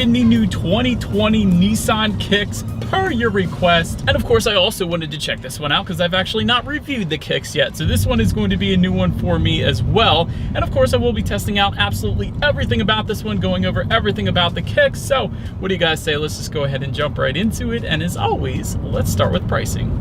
in the new 2020 Nissan Kicks per your request. And of course, I also wanted to check this one out because I've actually not reviewed the Kicks yet. So this one is going to be a new one for me as well. And of course, I will be testing out absolutely everything about this one, going over everything about the Kicks. So what do you guys say? Let's just go ahead and jump right into it. And as always, let's start with pricing.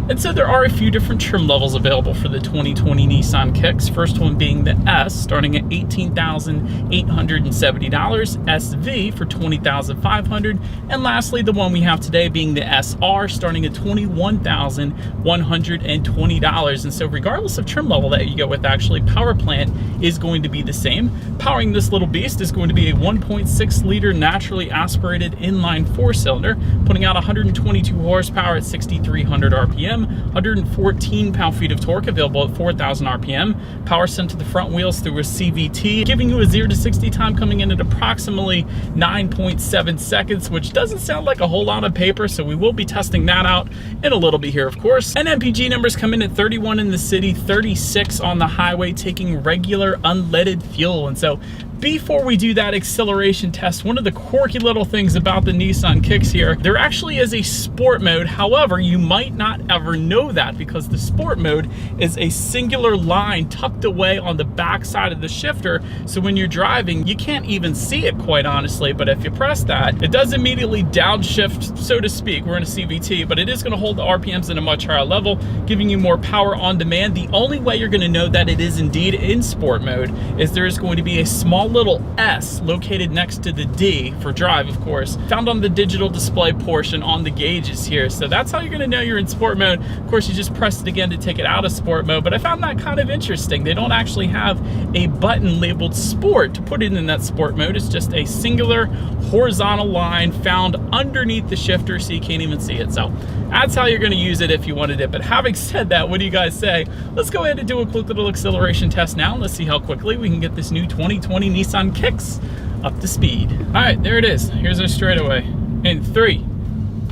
And so there are a few different trim levels available for the 2020 Nissan Kicks. First one being the S, starting at $18,870, SV for $20,500, and lastly the one we have today being the SR, starting at $21,120. And so regardless of trim level that you go with, actually power plant is going to be the same. Powering this little beast is going to be a 1.6 liter naturally aspirated inline 4-cylinder, putting out 122 horsepower at 6,300 RPM. 114 pound-feet of torque, available at 4,000 RPM. Power sent to the front wheels through a CVT, giving you a 0 to 60 time coming in at approximately 9.7 seconds, which doesn't sound like a whole lot of paper, so we will be testing that out in a little bit here, of course. And MPG numbers come in at 31 in the city, 36 on the highway, taking regular unleaded fuel. And so before we do that acceleration test, one of the quirky little things about the Nissan Kicks here, there actually is a sport mode. However, you might not ever know that because the sport mode is a singular line tucked away on the back side of the shifter. So when you're driving, you can't even see it, quite honestly. But if you press that, it does immediately downshift, so to speak. We're in a CVT, but it is going to hold the RPMs at a much higher level, giving you more power on demand. The only way you're going to know that it is indeed in sport mode is there is going to be a small little S located next to the D for drive, of course, found on the digital display portion on the gauges here. So that's how you're going to know you're in sport mode. Of course, you just press it again to take it out of sport mode, but I found that kind of interesting. They don't actually have a button labeled sport to put it in that sport mode. It's just a singular horizontal line found underneath the shifter, so you can't even see it. So that's how you're going to use it if you wanted it. But having said that, what do you guys say? Let's go ahead and do a quick little acceleration test now. Let's see how quickly we can get this new 2020 Nissan Kicks up to speed. All right, there it is. Here's our straightaway. In 3,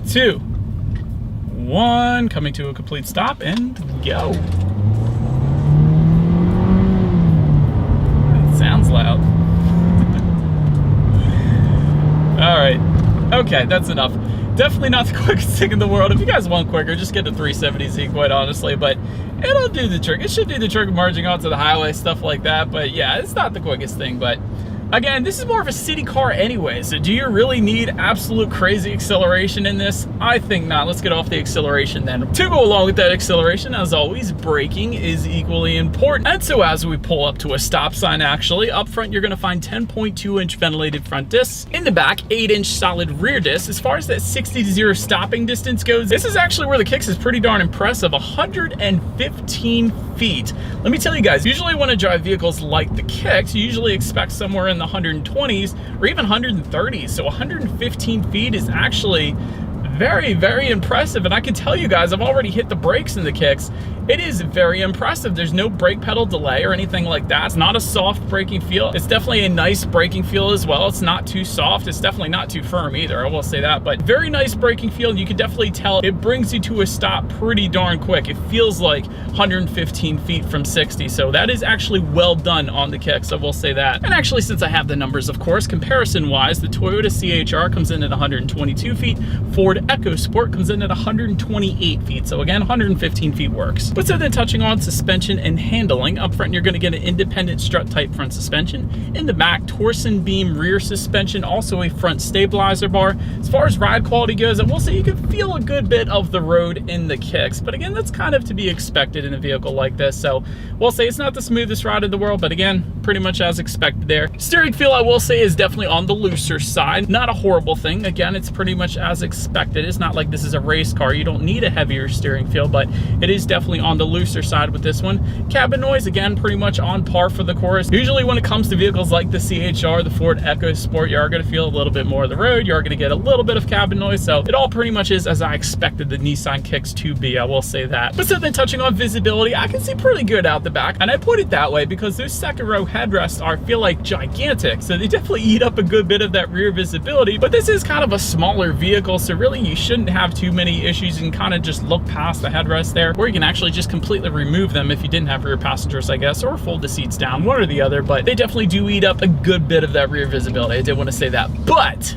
2, 1, coming to a complete stop, and go. It sounds loud. All right, okay, that's enough. Definitely not the quickest thing in the world. If you guys want quicker, just get the 370Z, quite honestly, but it'll do the trick. It should do the trick of merging onto the highway, stuff like that. But yeah, it's not the quickest thing, but again, this is more of a city car anyway, so do you really need absolute crazy acceleration in this? I think not. Let's get off the acceleration then. To go along with that acceleration, as always, braking is equally important. And so as we pull up to a stop sign, actually, up front, you're gonna find 10.2-inch ventilated front discs. In the back, 8-inch solid rear discs. As far as that 60 to 0 stopping distance goes, this is actually where the Kicks is pretty darn impressive, 115 feet. Let me tell you guys, usually when I drive vehicles like the Kicks, you usually expect somewhere in the 120s or even 130s. So 115 feet is actually very, very impressive. And I can tell you guys, I've already hit the brakes in the Kicks. It is very impressive. There's no brake pedal delay or anything like that. It's not a soft braking feel. It's definitely a nice braking feel as well. It's not too soft. It's definitely not too firm either, I will say that, but very nice braking feel. You can definitely tell it brings you to a stop pretty darn quick. It feels like 115 feet from 60. So that is actually well done on the Kicks, I will say that. And actually, since I have the numbers, of course, comparison wise, the Toyota CHR comes in at 122 feet. Ford EcoSport comes in at 128 feet. So again, 115 feet works. But so then touching on suspension and handling, up front you're going to get an independent strut type front suspension. In the back, torsion beam rear suspension, also a front stabilizer bar. As far as ride quality goes, I will say you can feel a good bit of the road in the Kicks, but again, that's kind of to be expected in a vehicle like this. So we'll say it's not the smoothest ride in the world, but again, pretty much as expected there. Steering feel, I will say, is definitely on the looser side. Not a horrible thing. Again, it's pretty much as expected. It's not like this is a race car. You don't need a heavier steering feel, but it is definitely on the looser side with this one. Cabin noise, again, pretty much on par for the chorus. Usually when it comes to vehicles like the CHR, the Ford EcoSport, you are going to feel a little bit more of the road. You are going to get a little bit of cabin noise. So it all pretty much is as I expected the Nissan Kicks to be, I will say that. But so then touching on visibility, I can see pretty good out the back. And I put it that way because those second row headrests feel like gigantic. So they definitely eat up a good bit of that rear visibility. But this is kind of a smaller vehicle. So really you shouldn't have too many issues. You can kind of just look past the headrest there, or you can actually just completely remove them if you didn't have rear passengers, I guess, or fold the seats down, one or the other. But they definitely do eat up a good bit of that rear visibility. I did want to say that. But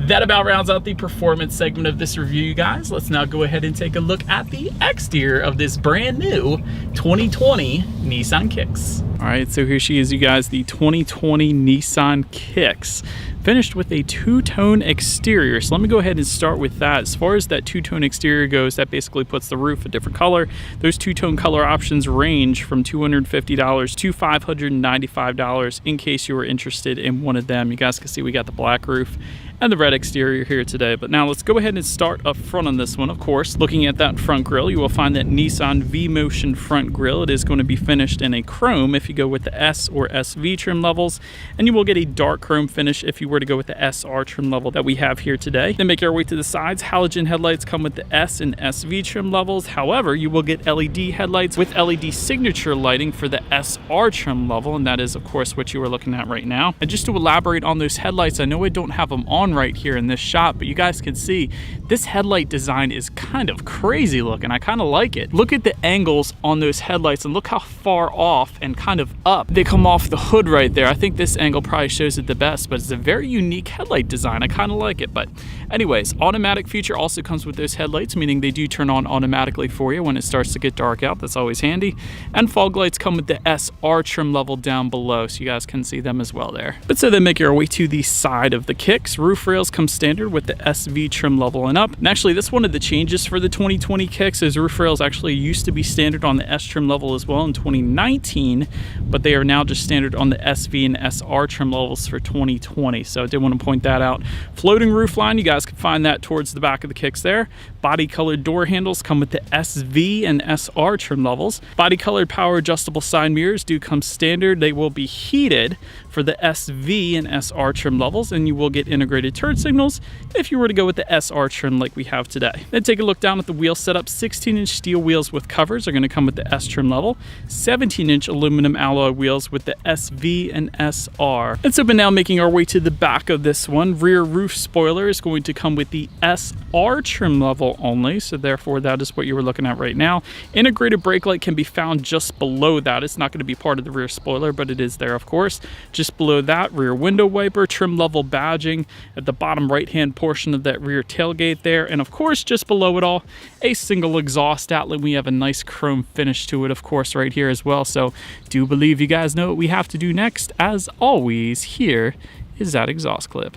That about rounds out the performance segment of this review, you guys. Let's now go ahead and take a look at the exterior of this brand new 2020 Nissan Kicks. All right, so here she is, you guys, the 2020 Nissan Kicks. Finished with a two-tone exterior. So let me go ahead and start with that. As far as that two-tone exterior goes, that basically puts the roof a different color. Those two-tone color options range from $250 to $595 in case you were interested in one of them. You guys can see we got the black roof and the red exterior here today. But now let's go ahead and start up front on this one. Of course, looking at that front grille, you will find that Nissan V-Motion front grille. It is going to be finished in a chrome if you go with the S or SV trim levels, and you will get a dark chrome finish if you were to go with the SR trim level that we have here today. Then make your way to the sides. Halogen headlights come with the S and SV trim levels. However, you will get LED headlights with LED signature lighting for the SR trim level, and that is of course what you are looking at right now. And just to elaborate on those headlights, I know I don't have them on right here in this shot, but you guys can see this headlight design is kind of crazy looking. I kind of like it. Look at the angles on those headlights and look how far off and kind of up they come off the hood right there. I think this angle probably shows it the best, but it's a very unique headlight design. I kind of like it. But anyways, automatic feature also comes with those headlights, meaning they do turn on automatically for you when it starts to get dark out. That's always handy. And fog lights come with the SR trim level down below, so you guys can see them as well there. But so then make your way to the side of the Kicks. Roof rails come standard with the SV trim level and up. And actually, that's one of the changes for the 2020 Kicks, is roof rails actually used to be standard on the S trim level as well in 2019, but they are now just standard on the SV and SR trim levels for 2020. So I did want to point that out. Floating roof line, you guys can find that towards the back of the Kicks there. Body colored door handles come with the SV and SR trim levels. Body colored power adjustable side mirrors do come standard. They will be heated for the SV and SR trim levels, and you will get integrated turn signals if you were to go with the SR trim like we have today. Then take a look down at the wheel setup. 16-inch steel wheels with covers are going to come with the S trim level. 17-inch aluminum alloy wheels with the SV and SR. And so but now making our way to the back of this one, rear roof spoiler is going to come with the SR trim level only, so therefore that is what you were looking at right now. Integrated brake light can be found just below that. It's not going to be part of the rear spoiler, but it is there of course. Just below that, rear window wiper, trim level badging at the bottom right hand portion of that rear tailgate there, and of course just below it all, a single exhaust outlet. We have a nice chrome finish to it of course right here as well. So do believe you guys know what we have to do next. As always, here is that exhaust clip.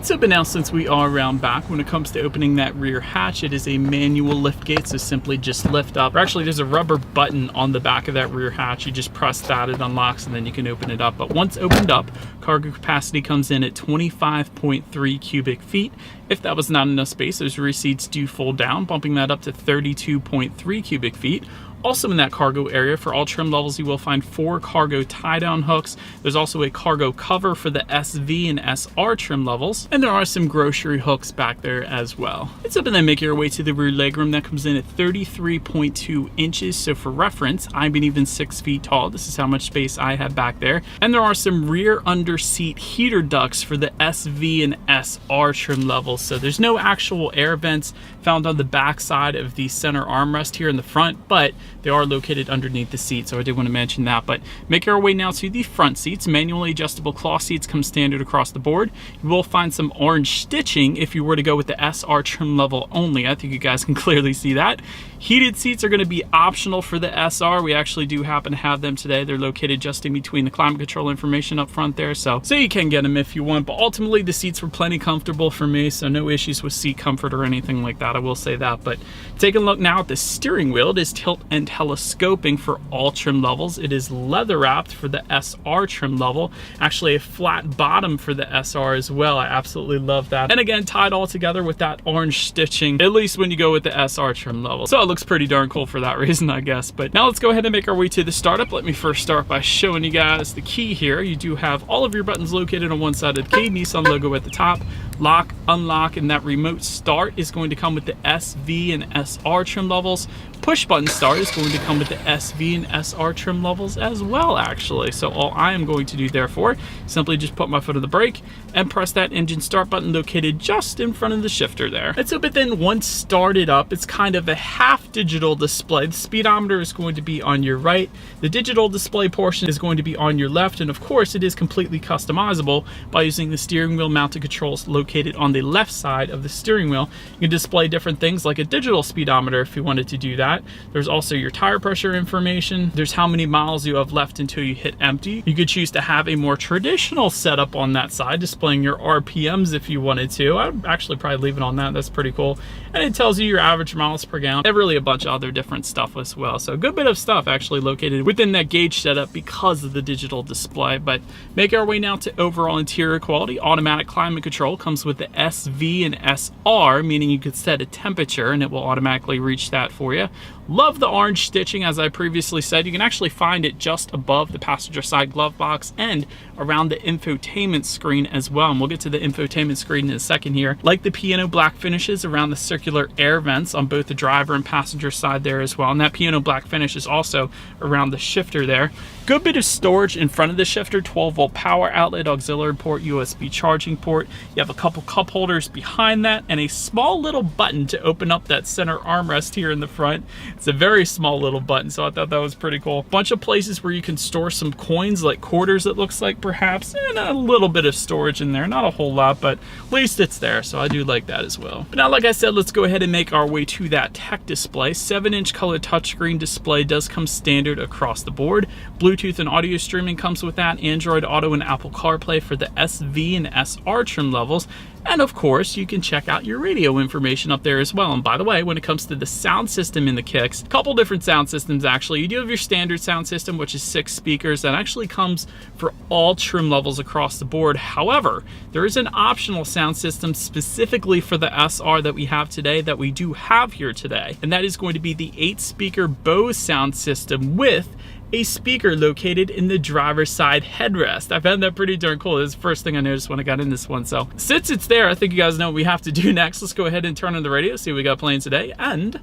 So but now since we are around back, when it comes to opening that rear hatch, it is a manual lift gate, so simply just lift up. Or actually there's a rubber button on the back of that rear hatch. You just press that, it unlocks, and then you can open it up. But once opened up, cargo capacity comes in at 25.3 cubic feet. If that was not enough space, those rear seats do fold down, bumping that up to 32.3 cubic feet. Also in that cargo area, for all trim levels, you will find 4 cargo tie-down hooks. There's also a cargo cover for the SV and SR trim levels, and there are some grocery hooks back there as well. It's up and then make your way to the rear legroom. That comes in at 33.2 inches. So for reference, I'm even 6 feet tall. This is how much space I have back there. And there are some rear under seat heater ducts for the SV and SR trim levels. So there's no actual air vents found on the back side of the center armrest here in the front, but they are located underneath the seat, so I did want to mention that. But make our way now to the front seats. Manually adjustable cloth seats come standard across the board. You will find some orange stitching if you were to go with the SR trim level only. I think you guys can clearly see that. Heated seats are going to be optional for the SR. We actually do happen to have them today. They're located just in between the climate control information up front there, so you can get them if you want. But ultimately, the seats were plenty comfortable for me, so no issues with seat comfort or anything like that. I will say that. But taking a look now at the steering wheel, it is tilt and telescoping for all trim levels. It is leather wrapped for the SR trim level. Actually, a flat bottom for the SR as well. I absolutely love that. And again, tied all together with that orange stitching, at least when you go with the SR trim level. So it looks pretty darn cool for that reason, I guess. But now let's go ahead and make our way to the startup. Let me first start by showing you guys the key here. You do have all of your buttons located on one side of the key, Nissan logo at the top. Lock, unlock, and that remote start is going to come with the SV and SR trim levels. Push button start is going to come with the SV and SR trim levels as well, actually. So all I am going to do therefore, simply just put my foot on the brake and press that engine start button located just in front of the shifter there. And so, but then once started up, it's kind of a half digital display. The speedometer is going to be on your right. The digital display portion is going to be on your left. And of course, it is completely customizable by using the steering wheel mounted controls located on the left side of the steering wheel. You can display different things like a digital speedometer if you wanted to do that. There's also your tire pressure information. There's how many miles you have left until you hit empty. You could choose to have a more traditional setup on that side, displaying your RPMs if you wanted to. I'd actually probably leave it on that. That's pretty cool. And it tells you your average miles per gallon and really a bunch of other different stuff as well. So a good bit of stuff actually located within that gauge setup because of the digital display. But make our way now to overall interior quality. Automatic climate control comes with the SV and SR, meaning you could set a temperature and it will automatically reach that for you. Love the orange stitching. As I previously said, you can actually find it just above the passenger side glove box and around the infotainment screen as well. And we'll get to the infotainment screen in a second here. Like the piano black finishes around the circular air vents on both the driver and passenger side there as well. And that piano black finish is also around the shifter there. Good bit of storage in front of the shifter, 12-volt power outlet, auxiliary port, USB charging port. You have a couple cup holders behind that and a small little button to open up that center armrest here in the front. It's a very small little button, so I thought that was pretty cool. Bunch of places where you can store some coins, like quarters it looks like perhaps, and a little bit of storage in there. Not a whole lot, but at least it's there, so I do like that as well. But now, like I said, let's go ahead and make our way to that tech display. 7-inch color touchscreen display does come standard across the board. Bluetooth and audio streaming comes with that. Android Auto and Apple CarPlay for the SV and SR trim levels. And of course, you can check out your radio information up there as well. And by the way, when it comes to the sound system in the Kicks, a couple different sound systems actually. You do have your standard sound system, which is 6 speakers. That actually comes for all trim levels across the board. However, there is an optional sound system specifically for the SR that we have today, that we do have here today. And that is going to be the 8-speaker Bose sound system with a speaker located in the driver's side headrest. I found that pretty darn cool. It was the first thing I noticed when I got in this one. So since it's there, I think you guys know what we have to do next. Let's go ahead and turn on the radio, see what we got playing today, and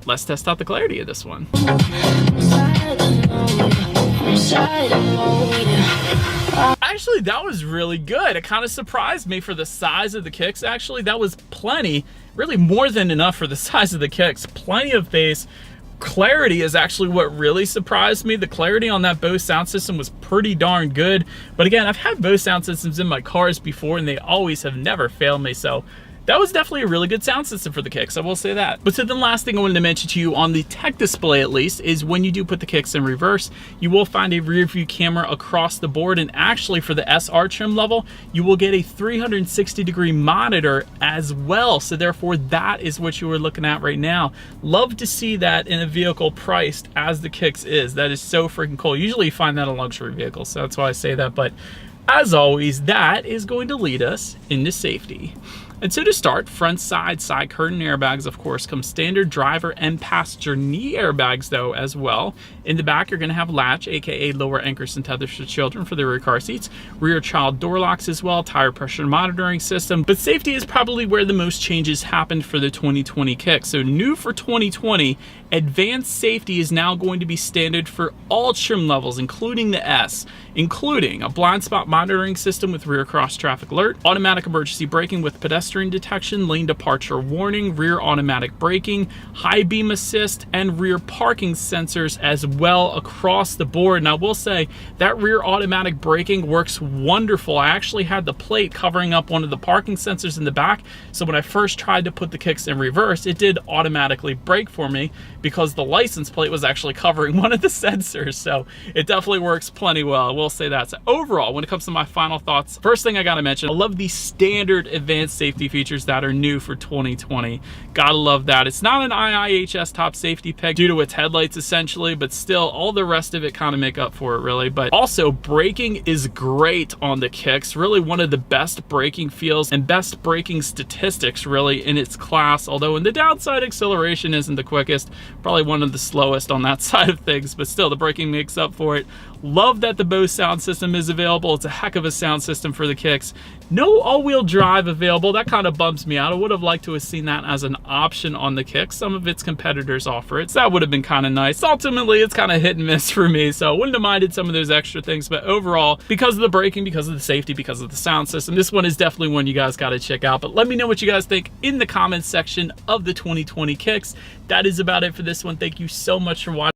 let's test out the clarity of this one. Actually, that was really good. It kind of surprised me for the size of the Kicks. Actually, that was plenty, really more than enough for the size of the Kicks. Plenty of bass. Clarity is actually what really surprised me. The clarity on that Bose sound system was pretty darn good. But again, I've had Bose sound systems in my cars before and they always have never failed me. So that was definitely a really good sound system for the Kicks, I will say that. But so the last thing I wanted to mention to you on the tech display at least is when you do put the Kicks in reverse, you will find a rear view camera across the board. And actually for the SR trim level, you will get a 360-degree monitor as well. So therefore that is what you are looking at right now. Love to see that in a vehicle priced as the Kicks is. That is so freaking cool. Usually you find that on luxury vehicles, so that's why I say that. But as always, that is going to lead us into safety. And so to start, front side curtain airbags, of course, come standard. Driver and passenger knee airbags, though, as well. In the back, you're going to have latch, aka lower anchors and tethers for children for the rear car seats. Rear child door locks as well, tire pressure monitoring system. But safety is probably where the most changes happened for the 2020 Kick. So new for 2020, advanced safety is now going to be standard for all trim levels, including the S, including a blind spot monitoring system with rear cross traffic alert, automatic emergency braking with pedestrian detection, lane departure warning, rear automatic braking, high beam assist, and rear parking sensors as well across the board. And I will say that rear automatic braking works wonderful. I actually had the plate covering up one of the parking sensors in the back, so when I first tried to put the Kicks in reverse, it did automatically brake for me because the license plate was actually covering one of the sensors. So it definitely works plenty well, I will say that. So overall, when it comes to my final thoughts, first thing I gotta mention, I love the standard advanced safety features that are new for 2020. Gotta love that. It's not an IIHS top safety pick due to its headlights essentially, but still all the rest of it kind of make up for it really. But also braking is great on the Kicks. Really one of the best braking feels and best braking statistics really in its class. Although in the downside, acceleration isn't the quickest, probably one of the slowest on that side of things, but still the braking makes up for it. Love that the Bose sound system is available. It's a heck of a sound system for the kicks. No all-wheel drive available. That kind of bumps me out. I would have liked to have seen that as an option on the kicks. Some of its competitors offer it, so that would have been kind of nice. Ultimately, it's kind of hit and miss for me, so I wouldn't have minded some of those extra things, but overall, because of the braking, because of the safety, because of the sound system, this one is definitely one you guys got to check out. But let me know what you guys think in the comments section of the 2020 kicks. That is about it for this one. Thank you so much for watching.